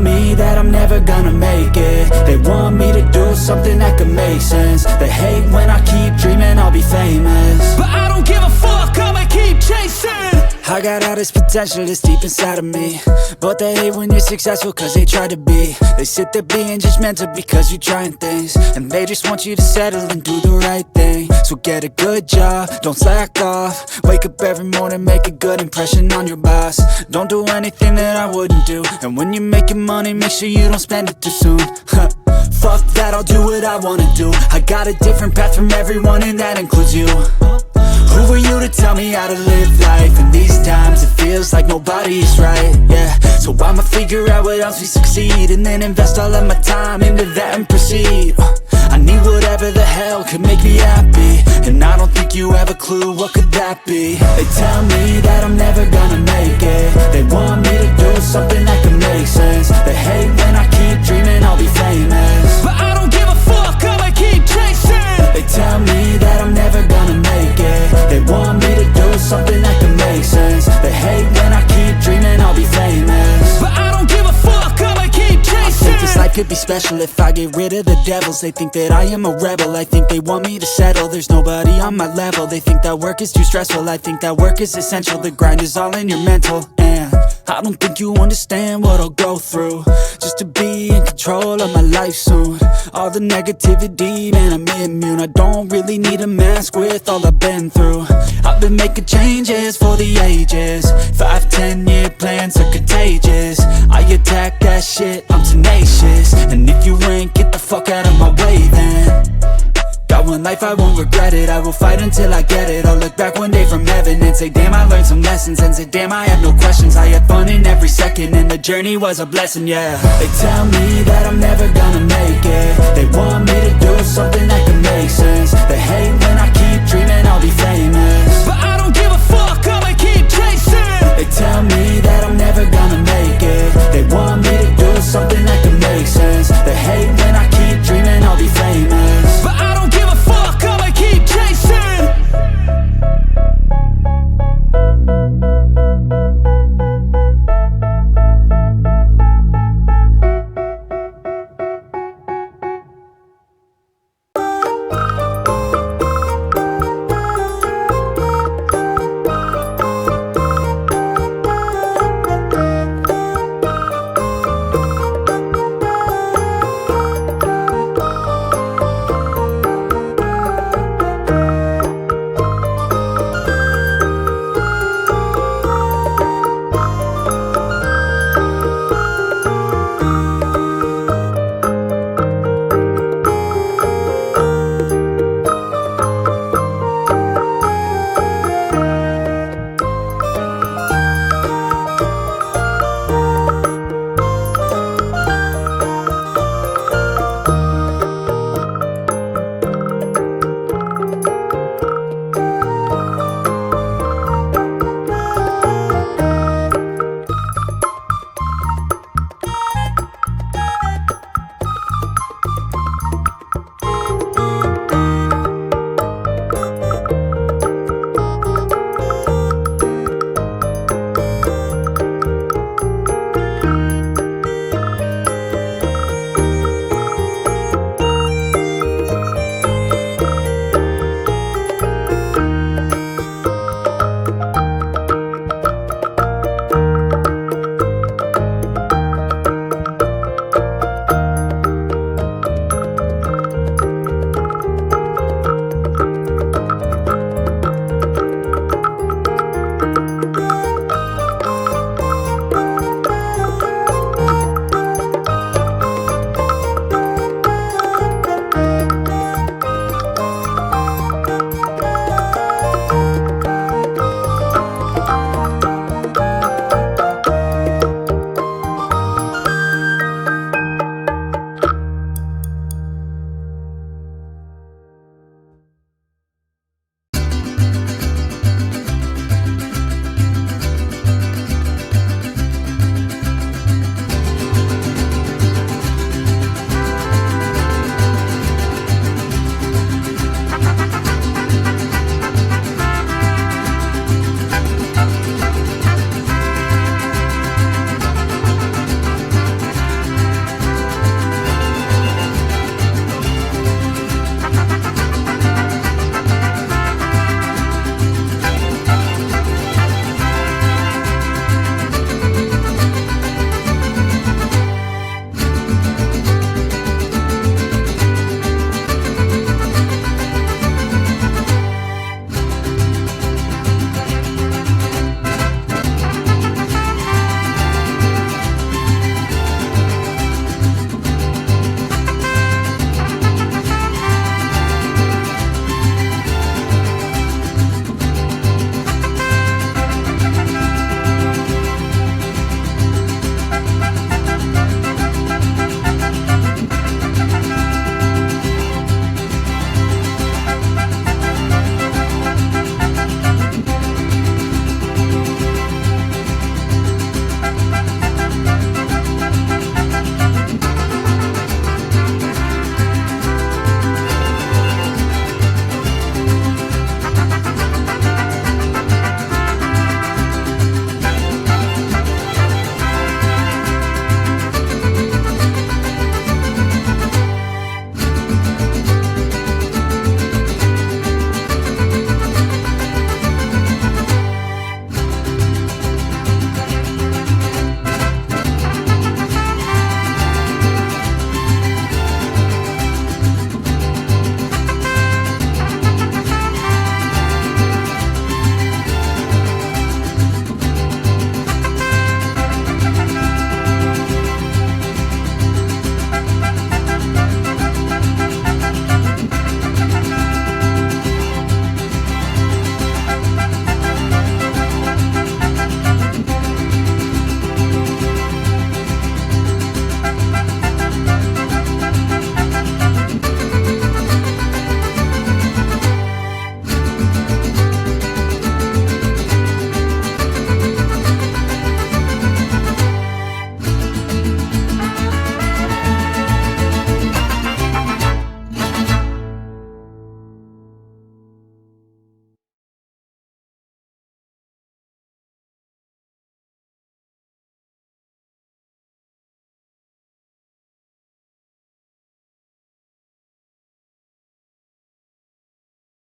me that I'm never gonna make it. They want me to do something that could make sense. They hate when I keep dreaming I'll be famous, but I don't give a fuck, I'ma keep chasing. I got all this potential that's deep inside of me, but they hate when you're successful cause they try to be. They sit there being judgmental because you're trying things, and they just want you to settle and do the right thing. So get a good job, don't slack off. Wake up every morning, make a good impression on your boss. Don't do anything that I wouldn't do, and when you're making money, make sure you don't spend it too soon. Fuck that, I'll do what I wanna do. I got a different path from everyone, and that includes you. Who are you to tell me how to live life? In these times it feels like nobody's right, yeah. So I'ma figure out what else we succeed, and then invest all of my time into that and proceed. I need whatever the hell could make me happy, and I don't think you have a clue what could that be. They tell me that I'm never gonna make it. They want me to do something that could make sense. They hate when I keep dreaming I'll be famous, but I don't give a fuck, I'ma keep chasing. They tell me that I'm never gonna make it. They want me to do something that could make sense. They hate when I keep dreaming I'll be famous, but I don't give a fuck, I'ma keep chasing. I think this life could be special if I get rid of the devils. They think that I am a rebel, I think they want me to settle. There's nobody on my level. They think that work is too stressful, I think that work is essential. The grind is all in your mental, and I don't think you understand what I'll go through just to be in control of my life soon. All the negativity, man, I'm immune. I don't really need a mask with all I've been through. I've been making changes for the ages. 5-10 year plans are contagious. I attack that shit, I'm tenacious. And if you ain't, get the fuck out of my way then. Got one life, I won't regret it. I will fight until I get it. I'll look back one day from heaven and say damn, I learned some lessons. And say damn, I had no questions. I had fun in every second, and the journey was a blessing, yeah. They tell me that I'm never gonna make it.